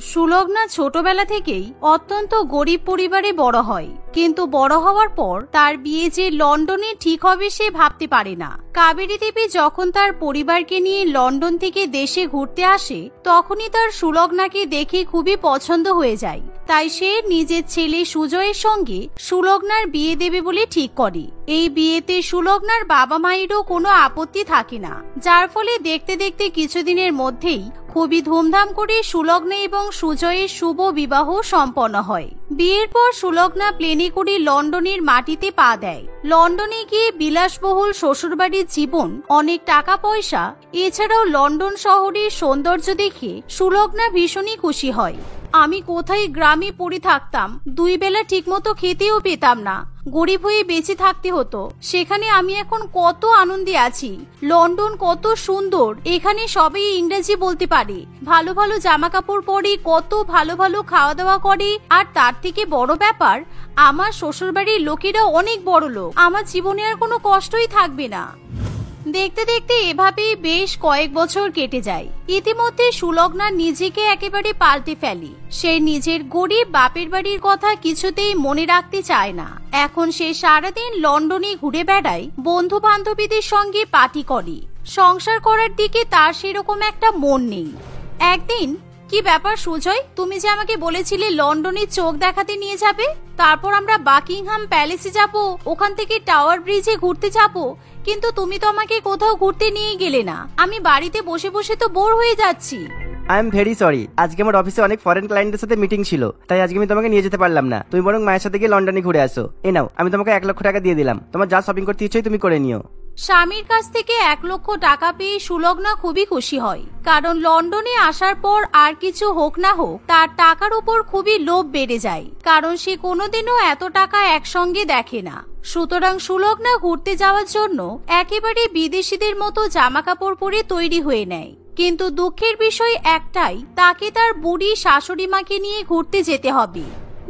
সুলগ্না ছোটবেলা থেকেই অত্যন্ত গরিব পরিবারে বড় হয়, কিন্তু বড় হওয়ার পর তার বিয়ে যে লন্ডনে ঠিক হবে সে ভাবতে পারে না। কাবেরী দেবী যখন তার পরিবারকে নিয়ে লন্ডন থেকে দেশে ঘুরতে আসে তখনই তার সুলগ্নাকে দেখে খুবই পছন্দ হয়ে যায়। তাই সে নিজের ছেলে সুজয়ের সঙ্গে সুলগ্নার বিয়ে দেবে বলে ঠিক করে। এই বিয়েতে সুলগ্নার বাবা মায়েরও কোনো আপত্তি থাকে না, যার ফলে দেখতে দেখতে কিছুদিনের মধ্যেই খুবই ধুমধাম করে সুলগ্না এবং সুজয়ের শুভ বিবাহ সম্পন্ন হয়। বিয়ের পর সুলগ্না প্লেনে করে লন্ডনের মাটিতে পা দেয়। লন্ডনে গিয়ে বিলাসবহুল শ্বশুরবাড়ির জীবন, অনেক টাকা পয়সা, এছাড়াও লন্ডন শহরের সৌন্দর্য দেখে সুলগ্না ভীষণই খুশি হয়। আমি কোথায় গ্রামে পড়ে থাকতাম, 2 বেলা ঠিকমতো খেতেও পেতাম না, গরিব হয়ে বেঁচে থাকতে হতো। সেখানে আমি এখন কত আনন্দে আছি। লন্ডন কত সুন্দর, এখানে সবাই ইংরেজি বলতে পারে, ভালো ভালো জামা কাপড় পরে, কত ভালো ভালো খাওয়া দাওয়া করে। আর তার থেকে বড় ব্যাপার, আমার শ্বশুরবাড়ির লোকেরা অনেক বড় লোক। আমার জীবনে আর কোনো কষ্টই থাকবে না। দেখতে দেখতে এভাবেই বেশ কয়েক বছর কেটে যায়। ইতিমধ্যে সুলগ্না নিজেকে একেবারে পাল্টে ফেলে। সে নিজের গরিব বাপের বাড়ির কথা কিছুতেই মনে রাখতে চায় না। এখন সে সারাদিন লন্ডনে ঘুরে বেড়ায়, বন্ধু বান্ধবীদের সঙ্গে পার্টি করে। সংসার করার দিকে তার সেরকম একটা মন নেই। একদিন, কি ব্যাপার সুজয়, তুমি যে আমাকে বলেছিলে লন্ডনে চোখ দেখাতে নিয়ে যাবে, তারপর আমরা বাকিংহাম প্যালেসে যাব, ওখান থেকে টাওয়ার ব্রিজে ঘুরতে যাব, কিন্তু তুমি তো আমাকে কোথাও ঘুরতে নিয়ে গেলে না। আমি বাড়িতে বসে বসে তো বোর হয়ে যাচ্ছি। আই এম ভেরি সরি, আজকে আমার অফিসে অনেক ফরেন ক্লায়েন্টের সাথে মিটিং ছিল, তাই আজকে আমি তোমাকে নিয়ে যেতে পারলাম না। তুমি বরং মায়ের সাথে গিয়ে লন্ডনে ঘুরে আসো। এই নাও, আমি তোমাকে 1 লক্ষ টাকা দিয়ে দিলাম। তোমার যা শপিং করতে ইচ্ছে তুমি করে নিও। স্বামীর কাছ থেকে 1 লক্ষ টাকা পেয়ে সুলগ্না খুবই খুশি হয়, কারণ লন্ডনে আসার পর আর কিছু হোক না হোক তার টাকার উপর খুবই লোভ বেড়ে যায়, কারণ সে কোনোদিনও এত টাকা একসঙ্গে দেখে না। সুতরাং সুলগ্না ঘুরতে যাওয়ার জন্য একেবারে বিদেশিদের মতো জামা কাপড় পরে তৈরি হয়ে নেয়। কিন্তু দুঃখের বিষয় একটাই, তাকে তার বুড়ি শাশুড়ি মাকে নিয়ে ঘুরতে যেতে হবে।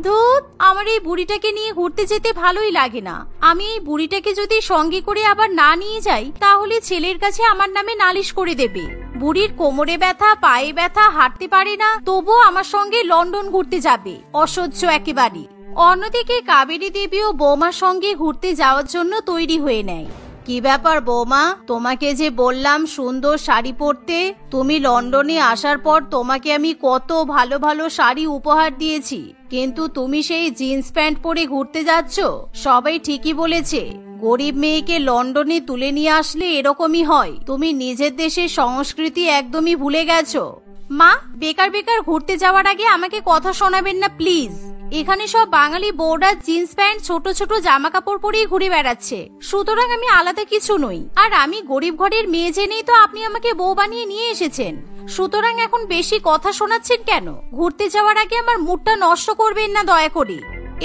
ধুত, আমার এই বুড়িটাকে নিয়ে ঘুরতে যেতে ভালোই লাগে না। আমি এই বুড়িটাকে যদি সঙ্গে করে আবার না নিয়ে যাই তাহলে ছেলের কাছে আমার নামে নালিশ করে দেবে। বুড়ির কোমরে ব্যথা, পায়ে ব্যথা, হাঁটতে পারে না, তবুও আমার সঙ্গে লন্ডন ঘুরতে যাবে, অসহ্য একেবারে। অন্যদিকে কাবেরী দেবীও বৌমার সঙ্গে ঘুরতে যাওয়ার জন্য তৈরি হয়ে নেয়। কি ব্যাপার বৌমা, তোমাকে যে বললাম সুন্দর শাড়ি পরতে, তুমি লন্ডনে আসার পর তোমাকে আমি কত ভালো ভালো শাড়ি উপহার দিয়েছি, কিন্তু তুমি সেই জিন্স প্যান্ট পরে ঘুরতে যাচ্ছ। সবাই ঠিকই বলেছে, গরিব মেয়েকে লন্ডনে তুলে নিয়ে আসলে এরকমই হয়। তুমি নিজের দেশের সংস্কৃতি একদমই ভুলে গেছো। মা, বেকার বেকার ঘুরতে যাওয়ার আগে আমাকে কথা শোনাবেন না প্লিজ। এখানে সব বাঙালি বউরা জিন্স প্যান্ট, ছোট ছোট জামা কাপড় পরেই ঘুরে বেড়াচ্ছে, সুতরাং আমি আলাদা কিছু নই। আর আমি গরিব ঘরের মেয়ে জেনেই তো আপনি আমাকে বউ বানিয়ে নিয়ে এসেছেন, সুতরাং এখন বেশি কথা শোনাচ্ছেন কেন? ঘুরতে যাওয়ার আগে আমার মুডটা নষ্ট করবেন না দয়া করে।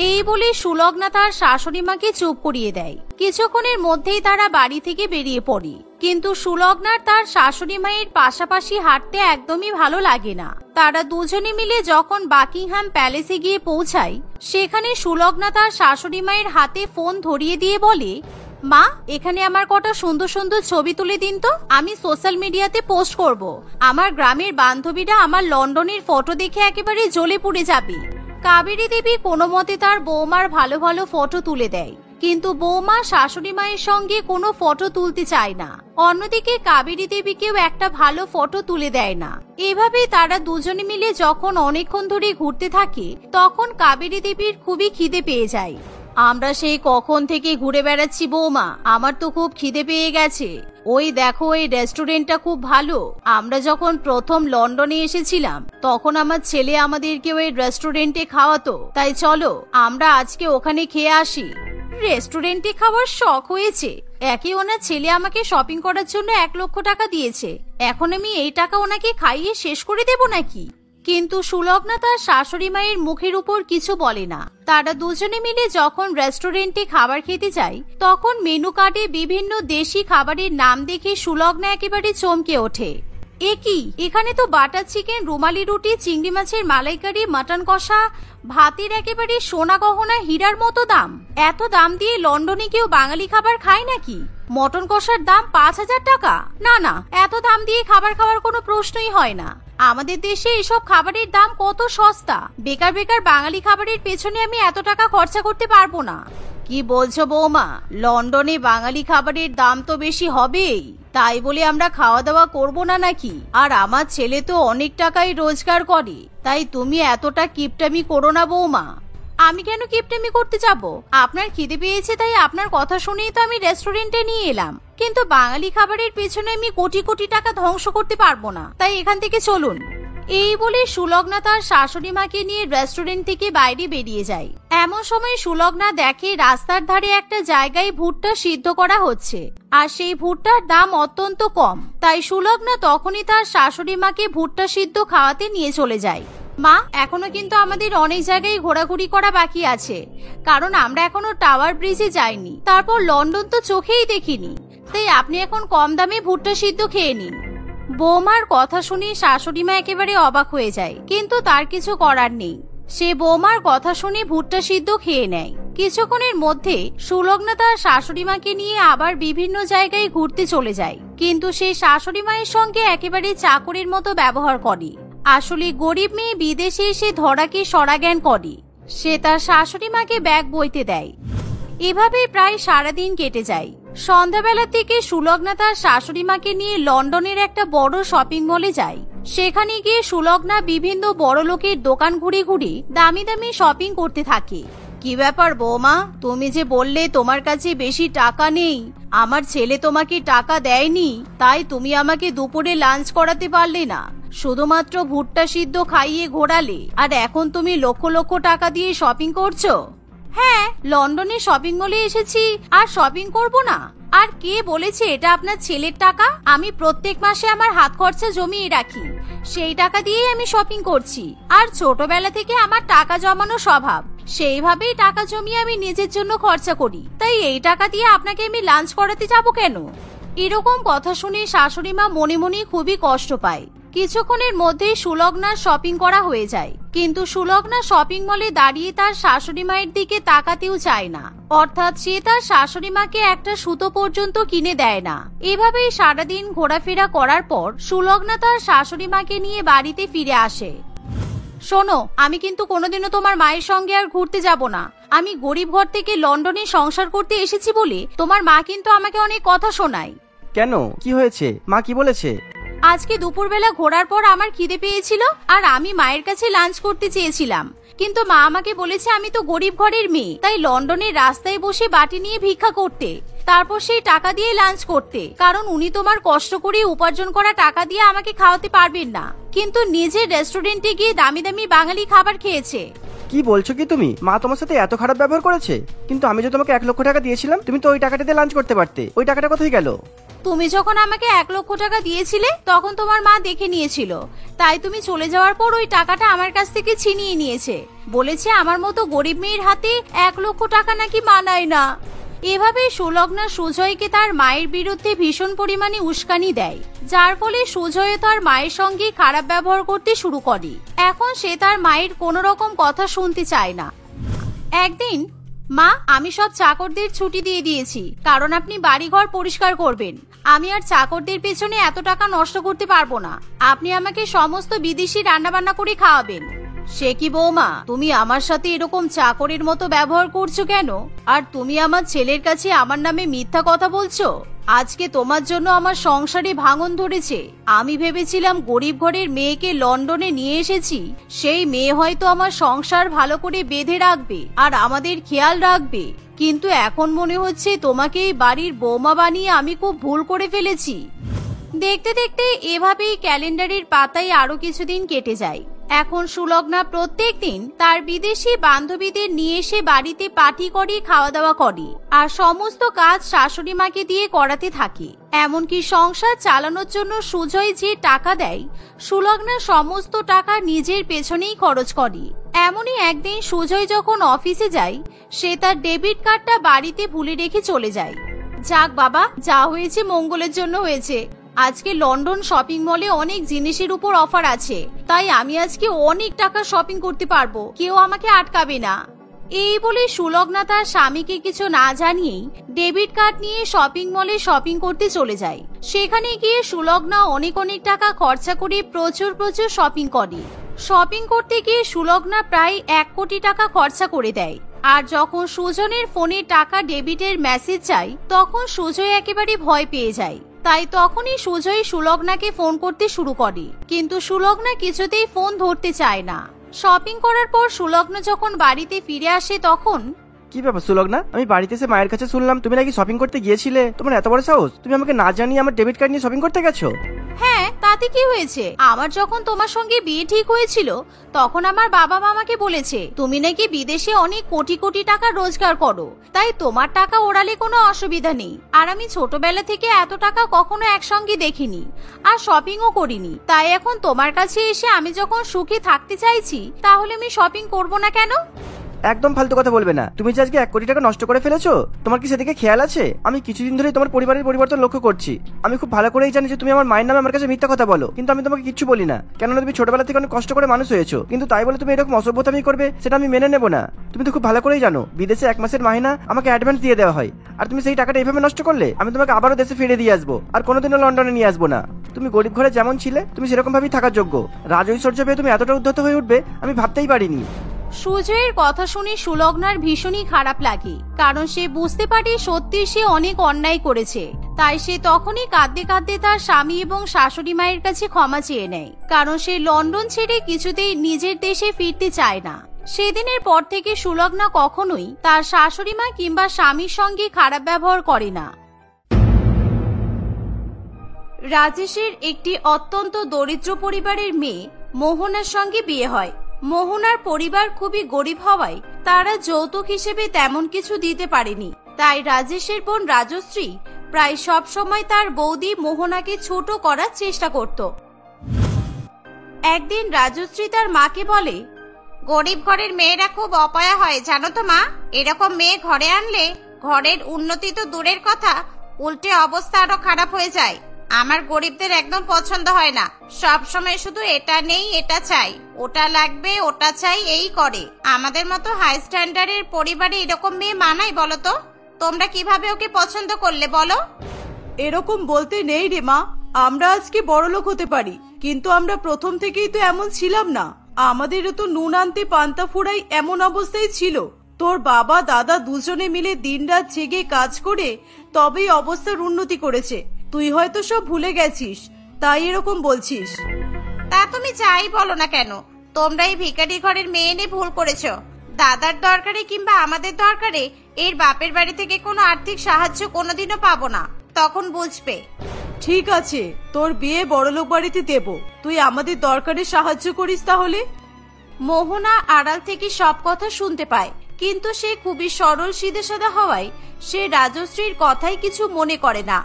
এই বলে সুলগ্না তার শাশুড়ি মাকে চুপ করিয়ে দেয়। কিছুক্ষণের মধ্যেই তারা বাড়ি থেকে বেরিয়ে পড়ে, কিন্তু সুলগ্নার তার শাশুড়ি মায়ের পাশাপাশি হাঁটতে একদমই ভালো লাগে না। তারা দুজনে মিলে যখন বাকিংহাম প্যালেসে গিয়ে পৌঁছায়, সেখানে সুলগ্না তার শাশুড়ি মায়ের হাতে ফোন ধরিয়ে দিয়ে বলে, মা, এখানে আমার কটা সুন্দর সুন্দর ছবি তুলে দিন তো, আমি সোশ্যাল মিডিয়াতে পোস্ট করব। আমার গ্রামের বান্ধবীরা আমার লন্ডনের ফটো দেখে একেবারে জ্বলে পুড়ে যাবে। কাবেরী দেবী কোনো মতে তার বৌমার ভালো ভালো ফটো তুলে দেয়, কিন্তু বৌমা শাশুড়ি মায়ের সঙ্গে কোনো ফটো তুলতে চায় না। অন্যদিকে কাবেরী দেবীকেও একটা ভালো ফটো তুলে দেয় না। এভাবে তারা দুজনে মিলে যখন অনেকক্ষণ ধরে ঘুরতে থাকে, তখন কাবেরী দেবীর খুবই খিদে পেয়ে যায়। আমরা সেই কখন থেকে ঘুরে বেড়াচ্ছি বৌমা, আমার তো খুব খিদে পেয়ে গেছে। ওই দেখো, এই রেস্টুরেন্টটা খুব ভালো। আমরা যখন প্রথম লন্ডনে এসেছিলাম তখন আমার ছেলে আমাদেরকে ওই রেস্টুরেন্টে খাওয়াতো, তাই চলো আমরা আজকে ওখানে খেয়ে আসি। রেস্টুরেন্টে খাওয়ার শখ হয়েছে? একে ওনার ছেলে আমাকে শপিং করার জন্য 1 লক্ষ টাকা দিয়েছে, এখন আমি এই টাকা ওনাকে খাইয়ে শেষ করে দেব নাকি? কিন্তু সুলগ্না তার শাশুড়ি মায়ের মুখের উপর কিছু বলে না। তারা দুজনে মিলে যখন রেস্টুরেন্টে খাবার খেতে যায়, তখন মেনু কার্ডে বিভিন্ন দেশি খাবারের নাম দেখে সুলগ্না একেবারে চমকে ওঠে। এ কি, এখানে তো বাটার চিকেন, রুমালি রুটি, চিংড়ি মাছের মালাইকারি, মাটন কষা, ভাতের একেবারে সোনা গহনা হীরার মতো দাম। এত দাম দিয়ে লন্ডনে কেউ বাঙালি খাবার খায় নাকি? মটন কষার দাম 5000 টাকা? না না, এত দাম দিয়ে খাবার খাওয়ার কোনো প্রশ্নই হয় না। আমাদের দেশে এসব খাবারের দাম কত সস্তা। বেকার বেকার বাঙালি খাবারের পেছনে আমি এত টাকা খরচা করতে পারবো না। কি বলছো বৌমা? লন্ডনে বাঙালি খাবারের দাম তো বেশি হবেই, তাই বলে আমরা খাওয়া দাওয়া করবো না নাকি? আর আমার ছেলে তো অনেক টাকাই রোজগার করে, তাই তুমি এতটা কিপটামি করো না বৌমা। আমি কেন কিপটামি করতে যাব? আপনার খিদে পেয়েছে তাই আপনার কথা শুনেই তো আমি রেস্টুরেন্টে নিয়ে এলাম, কিন্তু বাঙালি খাবারের পেছনে আমি কোটি কোটি টাকা ধ্বংস করতে পারবো না, তাই এখান থেকে চলুন। এই বলে সুলগ্না তার শাশুড়ি মাকে নিয়ে রেস্টুরেন্ট থেকে বাইরে বেরিয়ে যায়। এমন সময় সুলগ্না দেখে রাস্তার ধারে একটা জায়গায় ভুট্টা সিদ্ধ করা হচ্ছে, আর সেই ভুট্টার দাম অত্যন্ত কম। তাই সুলগ্না তখনই তার শাশুড়ি মাকে ভুট্টা সিদ্ধ খাওয়াতে নিয়ে চলে যায়। মা, এখনো কিন্তু আমাদের অনেক জায়গায় ঘোরাঘুরি করা বাকি আছে, কারণ আমরা এখনো টাওয়ার ব্রিজে যাইনি, তারপর লন্ডন তো চোখেই দেখিনি, তাই আপনি এখন কম দামে ভুট্টা সিদ্ধ খেয়ে নিন। বৌমার কথা শুনে শাশুড়ি মা একেবারে অবাক হয়ে যায়, কিন্তু তার কিছু করার নেই। সে বৌমার কথা শুনে ভুট্টা সিদ্ধ খেয়ে নেয়। কিছুক্ষণের মধ্যে সুলগ্না তার শাশুড়ি মাকে নিয়ে আবার বিভিন্ন জায়গায় ঘুরতে চলে যায়, কিন্তু সে শাশুড়ি মায়ের সঙ্গে একেবারে চাকরির মতো ব্যবহার করে। আসলে গরিব মেয়ে বিদেশে এসে ধরাকে সরাজ্ঞান করে। সে তার শাশুড়ি মাকে ব্যাগ বইতে দেয়। এভাবে প্রায় সারাদিন কেটে যায়। সন্ধ্যাবেলা থেকে সুলগ্না তার শাশুড়ি মাকে নিয়ে লন্ডনের একটা বড় শপিং মলে যায়। সেখানে গিয়ে সুলগ্না বিভিন্ন বড় লোকের দোকান ঘুরে ঘুরে দামি দামি শপিং করতে থাকে। কি ব্যাপার বৌমা, তুমি যে বললে তোমার কাছে বেশি টাকা নেই, আমার ছেলে তোমাকে টাকা দেয়নি, তাই তুমি আমাকে দুপুরে লাঞ্চ করাতে পারলে না, শুধুমাত্র ভুট্টা সিদ্ধ খাইয়ে ঘোরালে, আর এখন তুমি লক্ষ লক্ষ টাকা দিয়ে শপিং করছো? হ্যাঁ, লন্ডনে শপিং মলে এসেছি, আর শপিং করব না? আর কে বলেছে এটা আপনার ছেলের টাকা? আমি প্রত্যেক মাসে আমার হাত খরচা জমিয়ে রাখি, সেই টাকা দিয়েই আমি শপিং করছি। আর ছোটবেলা থেকে আমার টাকা জমানো স্বভাব, সেইভাবেই টাকা জমিয়ে আমি নিজের জন্য খরচা করি, তাই এই টাকা দিয়ে আপনাকে আমি লাঞ্চ করাতে যাব কেন? এরকম কথা শুনে শাশুড়ি মা মনে মনে খুবই কষ্ট পায়। কিছুক্ষণের মধ্যেই সুলগ্নার শপিং করা হয়ে যায়, কিন্তু সুলগ্না শপিং মলে দাঁড়িয়ে তার শাশুড়ি মায়ের দিকে তাকাতেও চায় না, অর্থাৎ সে তার শাশুড়ি মাকে একটা সুতো পর্যন্ত কিনে দেয় না। এভাবেই সারাদিন ঘোরাফেরা করার পর সুলগ্না তার শাশুড়ি মাকে নিয়ে বাড়িতে ফিরে আসে। শোনো, আমি কিন্তু কোনোদিনও তোমার মায়ের সঙ্গে আর ঘুরতে যাব না। আমি গরিব ঘর থেকে লন্ডনে সংসার করতে এসেছি বলে তোমার মা কিন্তু আমাকে অনেক কথা শোনায়। কেন, কি হয়েছে? মা কি বলেছে? আজকে দুপুরবেলা ঘোরার পর আমার খিদে পেয়েছিল, আর আমি মায়ের কাছে লাঞ্চ করতে চেয়েছিলাম, কিন্তু মা আমাকে বলেছে আমি তো গরিব ঘরের মেয়ে, তাই লন্ডনের রাস্তায় বসে বাটি নিয়ে ভিক্ষা করতে, তারপর সেই টাকা দিয়ে লাঞ্চ করতে, কারণ উনি তোমার কষ্ট করে উপার্জন করা টাকা দিয়ে আমাকে খাওয়াতে পারবেন না, কিন্তু নিজের রেস্টুরেন্টে গিয়ে দামি দামি বাঙালি খাবার খেয়েছে। কি বলছো কি তুমি? মা তোমার সাথে এত খারাপ ব্যবহার করেছে? কিন্তু আমি যে তোমাকে 1 লক্ষ টাকা দিয়েছিলাম, তুমি তো ওই টাকাটাতে লাঞ্চ করতে পারতে। ওই টাকাটা কোথায় গেল? তুমি যখন আমাকে 1 লক্ষ টাকা দিয়েছিলে তখন তোমার মা দেখে নিয়েছিল, তাই তুমি চলে যাওয়ার পর ওই টাকাটা আমার কাছ থেকে ছিনিয়ে নিয়েছে। বলেছে আমার মতো গরিব মেয়ের হাতে 1 লক্ষ টাকা নাকি মানায় না। এভাবে সুলগ্না সুজয়কে তার মায়ের বিরুদ্ধে ভীষণ পরিমাণে উস্কানি দেয়, যার ফলে সুজয় তার মায়ের সঙ্গে খারাপ ব্যবহার করতে শুরু করে। এখন সে তার মায়ের কোনো রকম কথা শুনতে চায় না। একদিন, মা, আমি সব চাকরদের ছুটি দিয়ে দিয়েছি, কারণ আপনি বাড়িঘর পরিষ্কার করবেন। আমি আর চাকরদের পেছনে এত টাকা নষ্ট করতে পারবো না। আপনি আমাকে সমস্ত বিদেশি রান্নাবান্না করে খাওয়াবেন। সে কি বৌমা, তুমি আমার সাথে এরকম চাকরের মতো ব্যবহার করছো কেন? আর তুমি আমার ছেলের কাছে আমার নামে মিথ্যা কথা বলছো। আজকে তোমার জন্য আমার সংসারে ভাঙন ধরেছে। আমি ভেবেছিলাম গরিব ঘরের মেয়েকে লন্ডনে নিয়ে এসেছি, সেই মেয়ে হয়তো আমার সংসার ভালো করে বেঁধে রাখবে আর আমাদের খেয়াল রাখবে, কিন্তু এখন মনে হচ্ছে তোমাকে এই বাড়ির বৌমা বানিয়ে আমি খুব ভুল করে ফেলেছি। দেখতে দেখতে এভাবেই ক্যালেন্ডারের পাতায় আরো কিছুদিন কেটে যায়। এখন সুলগ্না প্রত্যেক দিন তার বিদেশি বান্ধবীদের নিয়ে এসে বাড়িতে পার্টি করে খাওয়া দাওয়া করে, আর সমস্ত কাজ শাশুড়ি মাকে দিয়ে করাতে থাকে। এমনকি সংসার চালানোর জন্য সুজয় যে টাকা দেয়, সুলগ্না সমস্ত টাকা নিজের পেছনেই খরচ করে। এমনই একদিন সুজয় যখন অফিসে যায়, সে তার ডেবিট কার্ডটা বাড়িতে ভুলে রেখে চলে যায়। যাক বাবা, যা হয়েছে মঙ্গলের জন্য হয়েছে। আজকে লন্ডন শপিং মলে অনেক জিনিসের উপর অফার আছে, তাই আমি আজকে অনেক টাকা শপিং করতে পারবো, কেউ আমাকে আটকাবে না। এই বলে সুলগ্না তার স্বামীকে কিছু না জানিয়েই ডেবিট কার্ড নিয়ে শপিং মলে শপিং করতে চলে যায়। সেখানে গিয়ে সুলগ্না অনেক অনেক টাকা খরচা করে প্রচুর প্রচুর শপিং করে। শপিং করতে গিয়ে সুলগ্না প্রায় 1 কোটি টাকা খরচা করে দেয়। আর যখন সুজনের ফোনে টাকা ডেবিটের মেসেজ চাই তখন সুজয় একেবারে ভয় পেয়ে যায়। তাই তখনই সুজয় সুলগ্নাকে ফোন করতে শুরু করে, কিন্তু সুলগ্না কিছুতেই ফোন ধরতে চায় না। শপিং করার পর সুলগ্না যখন বাড়িতে ফিরে আসে তখন কি ব্যাপার সুলগ্না, আমি বাড়িতে এসে মায়ের কাছে শুনলাম তুমি নাকি শপিং করতে গিয়েছিলে। তোমার এত বড় সাহস, তুমি আমাকে না জানিয়ে আমার ডেবিট কার্ড নিয়ে শপিং করতে গেছো? হ্যাঁ, তাতে কি হয়েছে? আমার যখন তোমার সঙ্গে বিয়ে ঠিক হয়েছিল তখন আমার বাবা মা আমাকে বলেছে তুমি নাকি বিদেশে অনেক কোটি কোটি টাকা রোজগার করো, তাই তোমার টাকা ওড়ালে কোনো অসুবিধা নেই। আর আমি ছোটবেলা থেকে এত টাকা কখনো একসঙ্গে দেখিনি আর শপিংও করিনি, তাই এখন তোমার কাছে এসে আমি যখন সুখী থাকতে চাইছি তাহলে আমি শপিং করব না কেন? একদম ফালতু কথা বলবে না। তুমি যে আজকে 1 কোটি টাকা নষ্ট করে ফেলেছো, তোমার কি সেদিকে খেয়াল আছে? আমি কিছুদিন ধরে তোমার পরিবারের পরিবর্তন লক্ষ্য করছি। আমি খুব ভালো করেই জানি যে তুমি আমার মায়ের নামে আমার কাছে মিথ্যা কথা বলো, কিন্তু আমি তোমাকে কিচ্ছু বলি না। কেননা তুমি ছোটবেলা থেকে অনেক কষ্ট করে মানুষ হয়েছো, কিন্তু তাই বলে তুমি এরকম অসভ্যতামি করবে সেটা আমি মেনে নেবো না। তুমি তো খুব ভালো করেই জানো বিদেশে 1 মাসের মাহিনা আমাকে অ্যাডভান্স দিয়ে দেওয়া হয়, আর তুমি সেই টাকাটা এইভাবে নষ্ট করলে আমি তোমাকে আবারও দেশে ফিরে দিয়ে আসবো, আর কোনোদিনও লন্ডনে নিয়ে আসবো না। তুমি গরিব ঘরে যেমন ছিলে তুমি সেরকম ভাবেই থাকার যোগ্য। রাজঐশ্বর্য পেয়ে তুমি এতটা উদ্ধত হয়ে উঠবে আমি ভাবতেই পারিনি। সুজয়ের কথা শুনে সুলগ্নার ভীষণই খারাপ লাগে, কারণ সে বুঝতে পারে সত্যি সে অনেক অন্যায় করেছে। তাই সে তখনই কাঁদতে কাঁদতে তার স্বামী এবং শাশুড়ি মায়ের কাছে ক্ষমা চেয়ে নেয়, কারণ সে লন্ডন ছেড়ে কিছুতেই নিজের দেশে ফিরতে চায় না। সেদিনের পর থেকে সুলগ্না কখনোই তার শাশুড়ি মা কিংবা স্বামীর সঙ্গে খারাপ ব্যবহার করে না। রাজেশের একটি অত্যন্ত দরিদ্র পরিবারের মেয়ে মোহনার সঙ্গে বিয়ে হয়। মোহনার পরিবার খুবই গরিব হওয়ায় তারা যৌতুক হিসেবে তেমন কিছু দিতে পারেনি, তাই রাজেশের বোন রাজশ্রী প্রায় সব সময় তার বৌদি মোহনাকে ছোট করার চেষ্টা করত। একদিন রাজশ্রী তার মাকে বলে, গরিব ঘরের মেয়েরা খুব অপয়া হয় জানো তো মা, এরকম মেয়ে ঘরে আনলে ঘরের উন্নতি তো দূরের কথা, উল্টে অবস্থা আরো খারাপ হয়ে যায়। আমার গরিবদের একদম পছন্দ হয় না, সব সময় শুধু এটা নেই এটা চাই, ওটা লাগবে ওটা চাই এই করে। আমাদের মতো হাই স্ট্যান্ডার্ডের পরিবারে এরকম মেয়ে মানাই বলো তো? তোমরা কিভাবে ওকে পছন্দ করলে বলো? এরকম বলতে নেই রে মা, আমরা আজকে বড়লোক হতে পারি, কিন্তু আমরা প্রথম থেকেই তো এমন ছিলাম না। আমাদেরও তো নুন আনতে পান্তা ফুরাই এমন অবস্থায় ছিল। তোর বাবা দাদা দুজনে মিলে দিনরাত জেগে কাজ করে তবেই অবস্থার উন্নতি করেছে। তুই হয়তো সব ভুলে গেছিস, তাই এরকম বলছিস। তা তুমি যাই বলো না কেন, তোমরা এই ভিখারি ঘরের মেয়ে নিয়ে ভুল করেছো। দাদার দরকারে কিংবা আমাদের দরকারে এর বাপের বাড়ি থেকে কোনো আর্থিক সাহায্য কোনোদিনও পাবো না, তখন বুঝবে। ঠিক আছে, তোর বিয়ে বড়লোক বাড়িতে দেব, তুই আমাদের দরকারে সাহায্য করিস তাহলে। মোহনা আড়াল থেকে সব কথা শুনতে পায়, কিন্তু সে খুবই সরল সিধেসাধা হওয়ায় সে রাজশ্রীর কথাই কিছু মনে করে না।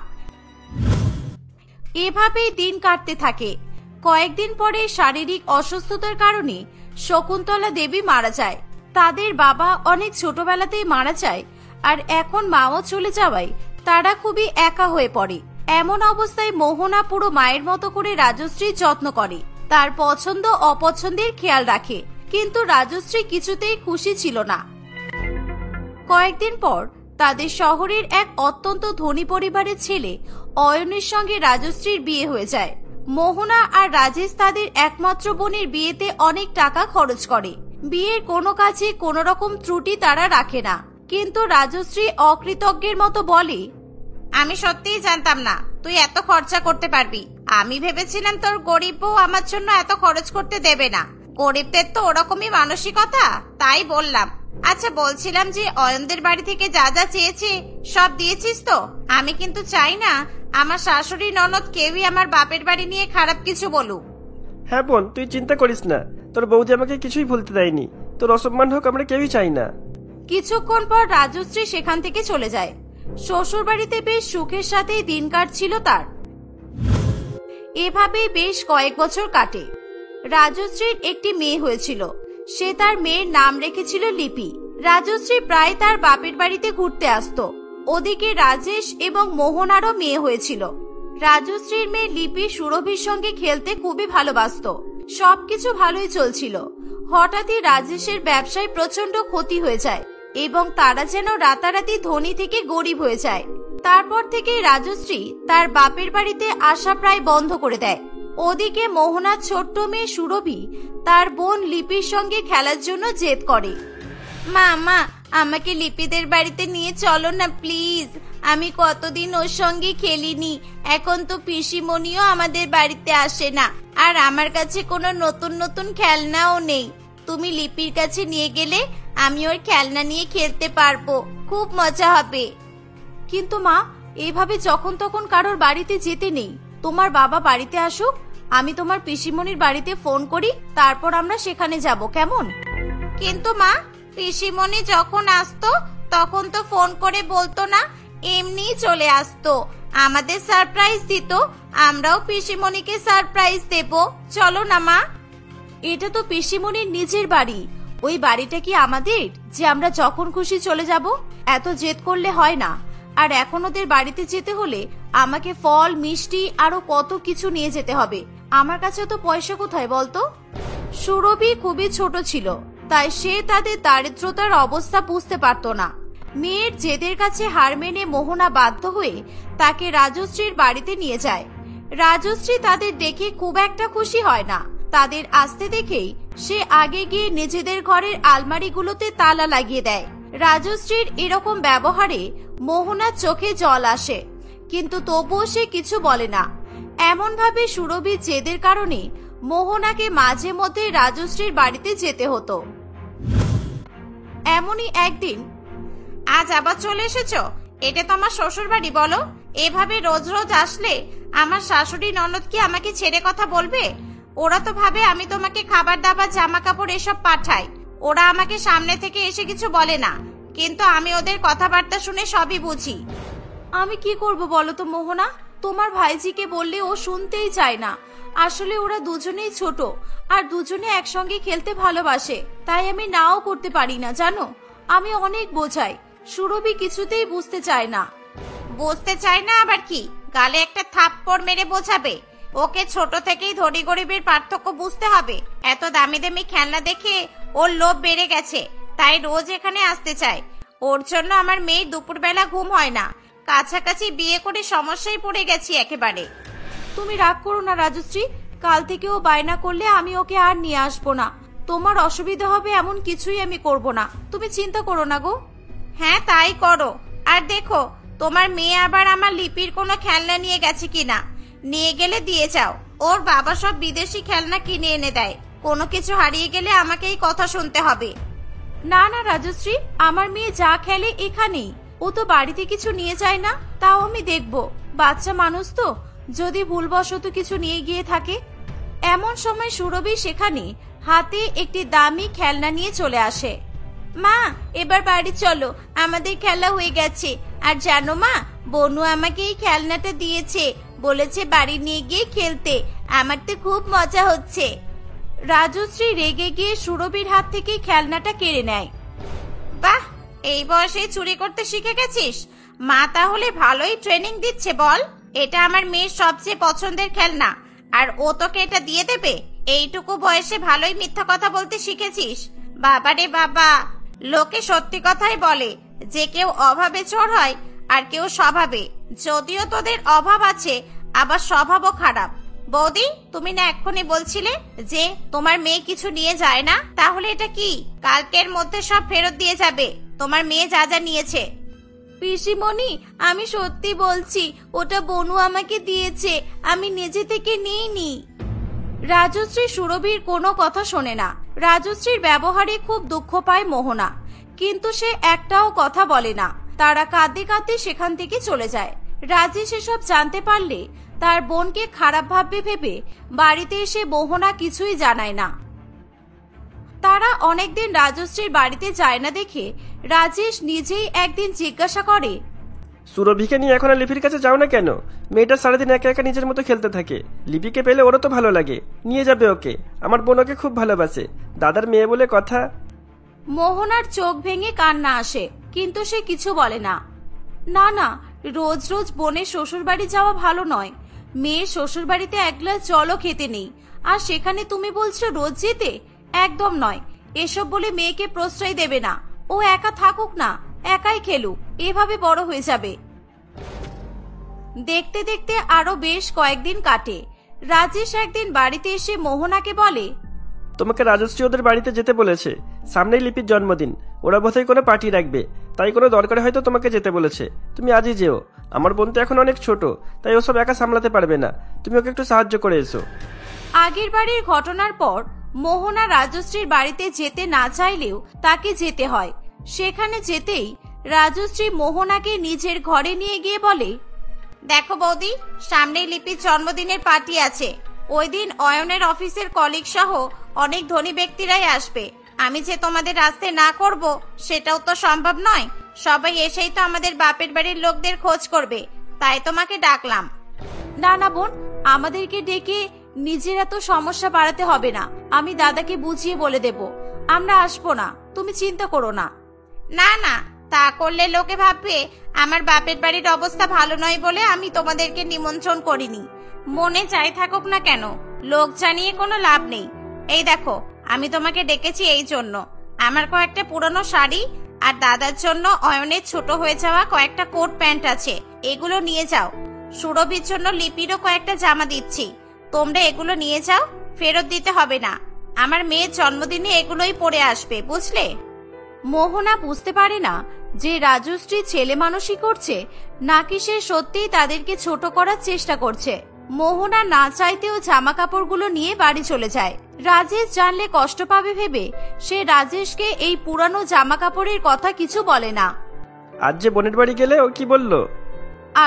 এভাবেই দিন কাটতে থাকে। কয়েকদিন পরে শারীরিক অসুস্থতার কারণে শকুন্তলা দেবী মারা যায়। তাদের বাবা অনেক ছোটবেলাতেই মারা যায়, আর এখন মাও চলে যাওয়ায় তারা খুবই একা হয়ে পড়ে। এমন অবস্থায় মোহনা পুরো মায়ের মতো করে রাজশ্রীর যত্ন করে, তার পছন্দ অপছন্দের খেয়াল রাখে, কিন্তু রাজশ্রী কিছুতেই খুশি ছিল না। কয়েকদিন পর তাদের শহরের এক অত্যন্ত ধনী পরিবারের ছেলে অয়নের সঙ্গে রাজশ্রীর বিয়ে হয়ে যায়। মোহনা আর রাজেশ তাদের একমাত্র বোনের বিয়েতে অনেক টাকা খরচ করে। বিয়ের কোনো কাজে কোনো রকম ত্রুটি তারা রাখে না, কিন্তু রাজশ্রী অকৃতজ্ঞের মতো বলে, আমি সত্যিই জানতাম না তুই এত খরচা করতে পারবি। আমি ভেবেছিলাম তোর গরিব বউ আমার জন্য এত খরচ করতে দেবে না। গরিবদের তো ওরকমই মানসিকতা, তাই বললাম। আচ্ছা বলছিলাম যে অয়নদের বাড়ি থেকে যা যা চেয়েছে সব দিয়েছিস তো? আমি কিন্তু চাই না আমার শাশুড়ি ননদ কেউই আমার বাপের বাড়ি নিয়ে খারাপ কিছু বলুক। হ্যাঁ বোন, তুই চিন্তা করিস না, তোর বৌদি আমাকে কিছুই ভুলতে দেয়নি। তোর অসম্মান হোক আমরা কেউই চাই না। কিছুক্ষণ পর রাজশ্রী সেখান থেকে চলে যায়। শ্বশুর বাড়িতে বেশ সুখের সাথেই দিন কাটছিল তার। এভাবেই বেশ কয়েক বছর কাটে। রাজশ্রীর একটি মেয়ে হয়েছিল, সে তার মেয়ের নাম রেখেছিল লিপি। রাজশ্রী প্রায় তার বাপের বাড়িতে ঘুরতে আসতো। ওদিকে রাজেশ এবং মোহনারও মেয়ে হয়েছিল। রাজশ্রীর মেয়ে লিপি সুরভির সঙ্গে খেলতে খুবই ভালোবাসতো। সবকিছু ভালোই চলছিল। হঠাৎই রাজেশের ব্যবসায় প্রচন্ড ক্ষতি হয়ে যায় এবং তারা যেন রাতারাতি ধনী থেকে গরিব হয়ে যায়। তারপর থেকে রাজশ্রী তার বাপের বাড়িতে আসা প্রায় বন্ধ করে দেয়। ওদিকে মোহনার ছোট্ট মেয়ে সুরভি তার বোন লিপির সঙ্গে খেলার জন্য জেদ করে। মা আমাকে লিপিদের বাড়িতে নিয়ে চলো না প্লিজ, আমি কতদিন ওর সঙ্গে খেলিনি। এখন তো পিসিমণিও আমাদের বাড়িতে আসে না, আর আমার কাছে কোনো নতুন নতুন খেলনাও নেই। তুমি লিপির কাছে নিয়ে গেলে আমি ওর খেলনা নিয়ে খেলতে পারবো, খুব মজা হবে। কিন্তু মা, এইভাবে যখন তখন কারোর বাড়িতে যেতে নেই। তোমার বাবা বাড়িতে আসুক, আমি তোমার পিসিমণির বাড়িতে ফোন করি, তারপর আমরা সেখানে যাব, কেমন? কিন্তু মা, পিসিমণি যখন আসতো তখন তো ফোন করে বলতো না, এমনি চলে আসতো, আমাদের সারপ্রাইজ দিত, আমরাও পিসিমণিকে সারপ্রাইজ দেব। চলো না মা। এটা তো পিসিমণির নিজের বাড়ি, ওই বাড়িটা কি আমাদের যে আমরা যখন খুশি চলে যাব? এত জেদ করলে হয় না। আর এখন ওদের বাড়িতে যেতে হলে আমাকে ফল মিষ্টি আরো কত কিছু নিয়ে যেতে হবে। আমার কাছে তো পয়সা কোথায় বলতো? সুরভি খুবই ছোট ছিল, তাই সে তাদের দারিদ্রতার অবস্থা বুঝতে পারত না। মেয়ের জেদের কাছে হার মেনে মোহনা বাধ্য হয়ে তাকে রাজশ্রীর বাড়িতে নিয়ে যায়। রাজশ্রী তাদের দেখে খুব একটা খুশি হয় না। তাদের আসতে দেখেই সে আগে গিয়ে নিজেদের ঘরের আলমারিগুলোতে তালা লাগিয়ে দেয়। রাজশ্রীর এরকম ব্যবহারে মোহনার চোখে জল আসে, কিন্তু তবুও সে কিছু বলে না। এমন ভাবে সুরভির জেদের কারণে মোহনাকে মাঝে মধ্যে রাজশ্রীর বাড়িতে যেতে হতো। এমনই একদিন, আজ আবার চলে এসেছো? এটা তো আমার শ্বশুর বাড়ি, বলো। এভাবে রোজ রোজ আসলে আমার শাশুড়ি ননদ কি আমাকে ছেড়ে কথা বলবে? ওরা তো ভাবে আমি তোমাকে খাবার দাবার জামা কাপড় এসব পাঠাই। ওরা আমাকে সামনে থেকে এসে কিছু বলে না, কিন্তু আমি ওদের কথাবার্তা শুনে সবই বুঝি। আমি কি করব বলো তো মোহনা? তোমার ভাইজিকে বললে ও শুনতেই চায় না। আসলে ওরা দুজনেই ছোট, আর দুজনে একসঙ্গে খেলতে ভালোবাসে, তাই আমি নাও করতে পারি না, জানো। আমি অনেক বোঝাই, সুরভি কিছুতেই বুঝতে চায় না। বুঝতে চায় না আবার কি? গালে একটা থাপ্পড় মেরে বোঝাবে। ওকে ছোট থেকেই ধনী গরিবের পার্থক্য বুঝতে হবে। এত দামি দামি খেলনা দেখে ওর লোভ বেড়ে গেছে, তাই রোজ এখানে আসতে চায়। ওর জন্য আমার মেয়ের দুপুরবেলা ঘুম হয় না। কাছাকাছি বিয়ে করে সমস্যায় পড়ে গেছি একেবারে। তুমি রাগ করো না রাজশ্রী, কাল থেকে ও বায়না করলে আমি ওকে আর নিয়ে আসবো না। তোমার অসুবিধা হবে এমন কিছুই আমি করব না, তুমি চিন্তা করো না গো। হ্যাঁ তাই করো। আর দেখো তোমার মেয়ে আবার আমার লিপির কোনো খেলনা নিয়ে গেছে কিনা। নিয়ে গেলে দিয়ে যাও, ওর বাবা সব বিদেশি খেলনা কিনে এনে দেয়। কোনো কিছু হারিয়ে গেলে আমাকেই কথা শুনতে হবে। না না রাজশ্রী, আমার মেয়ে যা খেলে এখানেই, ও তো বাড়িতে কিছু নিয়ে যায় না। তাও আমি দেখবো, বাচ্চা মানুষ তো, যদি ভুলবশত কিছু নিয়ে গিয়ে থাকে। এমন সময় সুরভি সেখানে হাতে একটি দামি খেলনা নিয়ে চলে আসে। মা, এবার বাড়ি চলো, আমাদের খেলা হয়ে গেছে। আর জানো মা, বনু আমাকে এই খেলনাটা দিয়েছে, বলেছে বাড়ি নিয়ে গিয়ে খেলতে। আমার তো খুব মজা হচ্ছে। রাজশ্রী রেগে গিয়ে সুরভির হাত থেকে খেলনাটা কেড়ে নেয়। বাহ, এই বয়সে চুরি করতে শিখে গেছিস? মা তাহলে ভালোই ট্রেনিং দিচ্ছে বল। এটা আমার মেয়ের সবচেয়ে পছন্দের খেলনা, আর ও তোকে এটা দিয়ে দেবে? এইটুকু বয়সে ভালোই মিথ্যা কথা বলতে শিখেছিস। বাবারে বাবা, লোকে সত্যি কথাই বলে যে কেউ অভাবে চোর হয় আর কেউ স্বভাবে। যদিও তোদের অভাব আছে, আবার স্বভাবও খারাপ। বৌদি, তুমি না এক্ষুনি বলছিলে যে তোমার মেয়ে কিছু নিয়ে যায় না? তাহলে এটা কি? কালকের মধ্যে সব ফেরত দিয়ে যাবে তোমার মেয়ে যা যা নিয়েছে। পিসিমণি, আমি সত্যি বলছি, ওটা বনু আমাকে দিয়েছে, আমি নিজে থেকে নিইনি। রাজশ্রী সুরভির কোনো কথা শোনে না। রাজশ্রীর ব্যবহারে খুব দুঃখ পায় মোহনা, কিন্তু সে একটাও কথা বলে না। তারা কাঁদতে কাঁদতে সেখান থেকে চলে যায়। রাজী সেসব জানতে পারলে তার বোনকে খারাপ ভাববে ভেবে বাড়িতে এসে মোহনা কিছুই জানায় না। তারা অনেকদিন রাজশ্রীর বাড়িতে যায় না দেখে রাজেশ নিজেই একদিন জিজ্ঞাসা করে, সুরভিকে নিয়ে এখন আর লিপির কাছে যাও না কেন? মেয়েটা সারাদিন একা একা নিজের মতো খেলতে থাকে। লিপিকে পেলে ওরও তো ভালো লাগে, নিয়ে যাবে ওকে। আমার বোন ওকে খুব ভালোবাসে, দাদার মেয়ে বলে কথা। মোহনার চোখ ভেঙে কান্না আসে, কিন্তু সে কিছু বলে না। না না, রোজ রোজ বোনের শ্বশুর বাড়ি যাওয়া ভালো নয়। মেয়ের শ্বশুর বাড়িতে এক গ্লাস জলও খেতে নেই, আর সেখানে তুমি বলছো রোজ যেতে? একদম নয়। এসব বলে মেয়েকে প্রশ্রয় দেবে না। ও একা থাকুক না, একাই খেলুক, এভাবে বড় হয়ে যাবে। দেখতে দেখতে আরো বেশ কয়েকদিন কাটে। রাজেশ একদিন বাড়িতে এসে মোহনাকে বলে, তোমাকে রাজশ্রী ওদের বাড়িতে যেতে বলেছে, সামনেই লিপির জন্মদিন, ওরা বোধহয় কোনো পার্টি রাখবে, তাই কোনো দরকারে হয়তো তোমাকে যেতে বলেছে। তুমি আজই যেও, আমার বোন তো এখন অনেক ছোট, তাই ওসব একা সামলাতে পারবে না, তুমি ওকে একটু সাহায্য করে এসো। আগের বাড়ির ঘটনার পর মোহনা রাজশ্রীর বাড়িতে যেতে না চাইলেও তাকে যেতে হয়। সেখানে যেতেই রাজশ্রী মোহনাকে নিজের ঘরে নিয়ে গিয়ে বলে, দেখো বৌদি, সামনেই লিপির জন্মদিনের পার্টি আছে। ওই দিন অয়নের অফিসের কলিগ সহ অনেক ধনী ব্যক্তিরাই আসবে। আমি যে তোমাদের আসতে না করব সেটাও তো সম্ভব নয়। সবাই এসেই তো আমাদের বাপের বাড়ির লোকদের খোঁজ করবে, তাই তোমাকে ডাকলাম। না না বোন, আমাদেরকে ডেকে নিজের এত সমস্যা বাড়াতে হবে না। আমি দাদাকে বুঝিয়ে বলে দেব, আমরা আসবো না, তুমি চিন্তা করো না। না না, তা করলে লোকে ভাববে আমার বাপের বাড়ির অবস্থা ভালো নয় বলে আমি তোমাদেরকে নিমন্ত্রণ করিনি। মনে যাই থাকুক না কেন, লোক জানিয়ে কোনো লাভ নেই। এই দেখো, আমি তোমাকে ডেকেছি এই জন্য, আমার কয়েকটা পুরনো শাড়ি আর দাদার জন্য অয়নের ছোট হয়ে যাওয়া কয়েকটা কোট প্যান্ট আছে, এগুলো নিয়ে যাও। সুরভির জন্য লিপিরও কয়েকটা জামা দিচ্ছি, তোমরা এগুলো নিয়ে যাও, ফেরত দিতে হবে না। আমার মেয়ের জন্মদিনে এগুলোই পরে আসবে, বুঝলে? মোহনা বুঝতে পারে না যে রাজশ্রী ছেলে মানুষই করছে নাকি সে সত্যিই তাদেরকে ছোট করার চেষ্টা করছে। মোহনা না চাইতেও জামা কাপড়গুলো নিয়ে বাড়ি চলে যায়। রাজেশ জানলে কষ্ট পাবে ভেবে সে রাজেশকে এই পুরানো জামা কাপড়ের কথা কিছু বলে না। আজ যে বোনের বাড়ি গেলে ও কি বললো?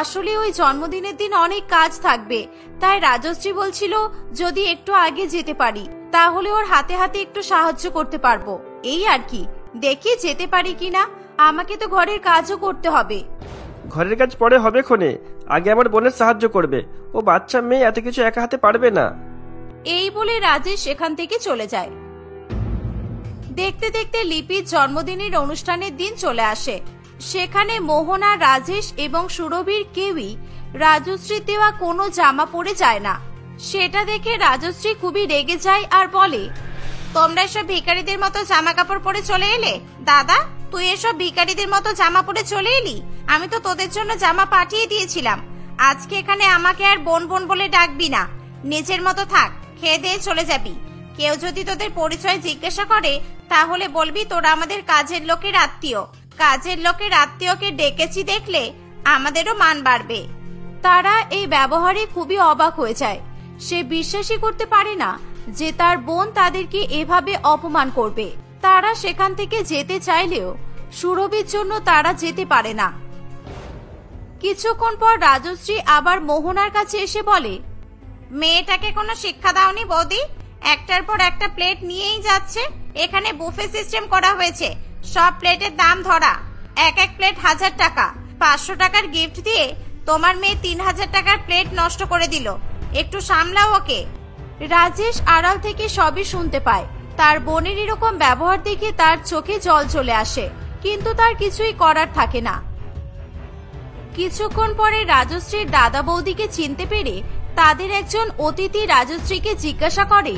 আসলে ওই জন্মদিনের দিন অনেক কাজ থাকবে, তাই রাজশ্রী বলছিল যদি একটু আগে যেতে পারি তাহলে ওর হাতে হাতে একটু সাহায্য করতে পারবো, এই আর কি। দেখি যেতে পারি কিনা, আমাকে তো ঘরের কাজও করতে হবে। ঘরের কাজ পরে হবে ক্ষণে, আগে আমার বোনের সাহায্য করবে, ও বাচ্চা মেয়ে এত কিছু একা হাতে পারবে না। এই বলে রাজেশ সেখান থেকে চলে যায়। দেখতে দেখতে লিপির জন্মদিনের অনুষ্ঠানের দিন চলে আসে। সেখানে মোহনা, রাজেশ এবং সুরভির কেউই রাজশ্রীর দেওয়া কোনো জামা পরে যায় না। সেটা দেখে রাজশ্রী খুবই রেগে যায় আর বলে, তোমরা এসব ভিখারিদের মতো জামা কাপড় পরে চলে এলে? দাদা, তুই এসব ভিখারিদের মতো জামা পরে চলে এলি? আমি তো তোদের জন্য জামা পাঠিয়ে দিয়েছিলাম। আজকে এখানে আমাকে আর বোন বোন বলে ডাকবি না, নিজের মতো থাক, খেয়ে দিয়ে চলে যাবি। কেউ যদি তোদের পরিচয় জিজ্ঞাসা করে তাহলে বলবি তোরা আমাদের কাজের লোকের আত্মীয়। কাজের লোকের আত্মীয়কে ডেকেছি দেখলে আমাদেরও মান বাড়বে। তারা এই ব্যবহারে খুবই অবাক হয়ে যায়। সে বিশ্বাসই করতে পারে না যে তার বোন তাদেরকে এভাবে অপমান করবে। তারা সেখান থেকে যেতে চাইলেও সুরভির জন্য তারা যেতে পারে না। কিছুক্ষণ পর রাজশ্রী আবার মোহনার কাছে এসে বলে, মেয়েটাকে কোনো শিক্ষা দাওনি বৌদি? একটার পর একটা প্লেট নিয়েই যাচ্ছে। এখানে বুফে সিস্টেম করা হয়েছে, সব প্লেটের দাম ধরা, এক এক প্লেট 1000 টাকা। 500 টাকার গিফট দিয়ে তোমার মেয়ে 3000 টাকার প্লেট নষ্ট করে দিল, একটু সামলাও ওকে। রাজেশ আড়াল থেকে সবই শুনতে পায়। তার বোনের এরকম ব্যবহার দেখে তার চোখে জল চলে আসে, কিন্তু তার কিছুই করার থাকে না। কিছুক্ষণ পরে রাজশ্রীর দাদা বৌদিকে চিনতে পেরে তাদের একজন অতিথি রাজশ্রীকে জিজ্ঞাসা করে,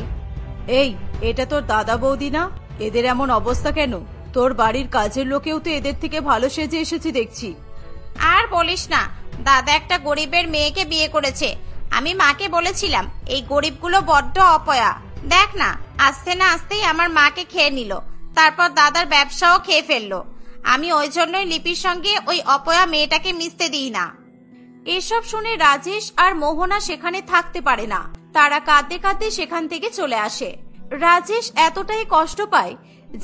এই, এটা তোর দাদা বৌদি না? এদের এমন অবস্থা কেন? তোর বাড়ির কাজের লোকেও তো এদের থেকে ভালো সেজে এসেছে দেখছি। আর বলিস না, দাদা একটা গরিবের মেয়েকে বিয়ে করেছে। আমি মাকে বলেছিলাম এই গরিবগুলো বড্ড অপয়া। দেখ না, আসতে না আসতেই আমার মাকে খেয়ে নিল, তারপর দাদার ব্যবসাও খেয়ে ফেললো। আমি ওই জন্যই লিপির সঙ্গে ওই অপয়া মেয়েটাকে মিশতে দিই না। এসব শুনে রাজেশ আর মোহনা সেখানে থাকতে পারে না। তারা কাঁদতে কাঁদতে সেখান থেকে চলে আসে। রাজেশ এতটাই কষ্ট পায়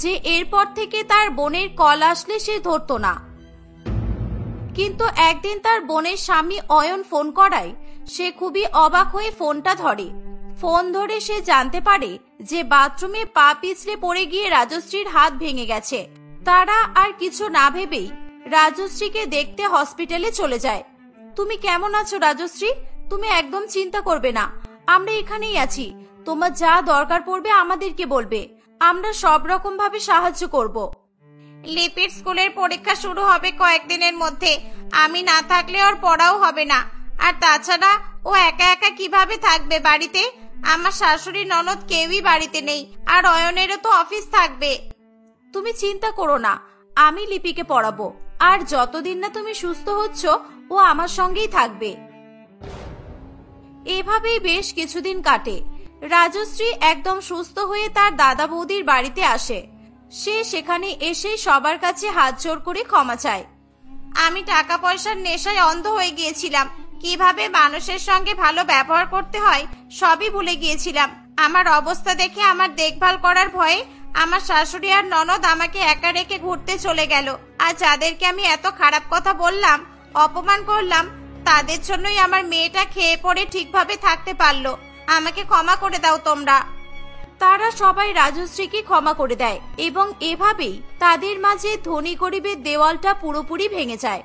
যে এরপর থেকে তার বোনের কল আসলে সে ধরতো না। কিন্তু একদিন তার বোনের স্বামী অয়ন ফোন করায় সে খুবই অবাক হয়ে ফোনটা ধরে। ফোন ধরে সে জানতে পারে যে বাথরুমে পা পিছলে পড়ে গিয়ে রাজশ্রীর হাত ভেঙে গেছে। তারা আর কিছু না ভেবেই রাজশ্রীকে দেখতে হসপিটালে চলে যায়। তুমি কেমন আছো রাজশ্রী? তুমি একদম চিন্তা করবে না, আমরা এখানেই আছি। তোমার যা দরকার পড়বে আমাদেরকে বলবে, আমরা সব রকম ভাবে সাহায্য করব। লিপির স্কুলের পরীক্ষা শুরু হবে কয়েকদিনের মধ্যে, আমি না থাকলে ওর পড়াও হবে না। আর তাছাড়া ও একা একা কিভাবে থাকবে বাড়িতে? আমার শাশুড়ি ননদ কেউই বাড়িতে নেই, আর অয়নেরও তো অফিস থাকবে। তুমি চিন্তা করো না, আমি লিপিকে পড়াবো, আর যতদিন না তুমি সুস্থ হচ্ছ ও আমার সঙ্গেই থাকবে। এভাবেই বেশ কিছুদিন কাটে। রাজশ্রী একদম সুস্থ হয়ে তার দাদা বৌদির বাড়িতে আসে। সে সেখানে এসে সবার কাছে হাত জোড় করে ক্ষমা চায়। আমি টাকা পয়সার নেশায় অন্ধ হয়ে গিয়েছিলাম, কিভাবে মানুষের সঙ্গে ভালো ব্যবহার করতে হয় সবই ভুলে গিয়েছিলাম। আমার অবস্থা দেখে আমার দেখভাল করার ভয়ে আমার শাশুড়ি আর ননদ আমাকে একা রেখে ঘুরতে চলে গেল। আর যাদেরকে আমি এত খারাপ কথা বললাম, অপমান করলাম, তাদের জন্যই আমার মেয়েটা খেয়ে পড়ে ঠিকভাবে থাকতে পারলো। আমাকে ক্ষমা করে দাও তোমরা। তারা সবাই রাজশ্রীকে ক্ষমা করে দেয় এবং এভাবেই তাদের মাঝে ধনী গরিবের দেওয়ালটা পুরোপুরি ভেঙে যায়।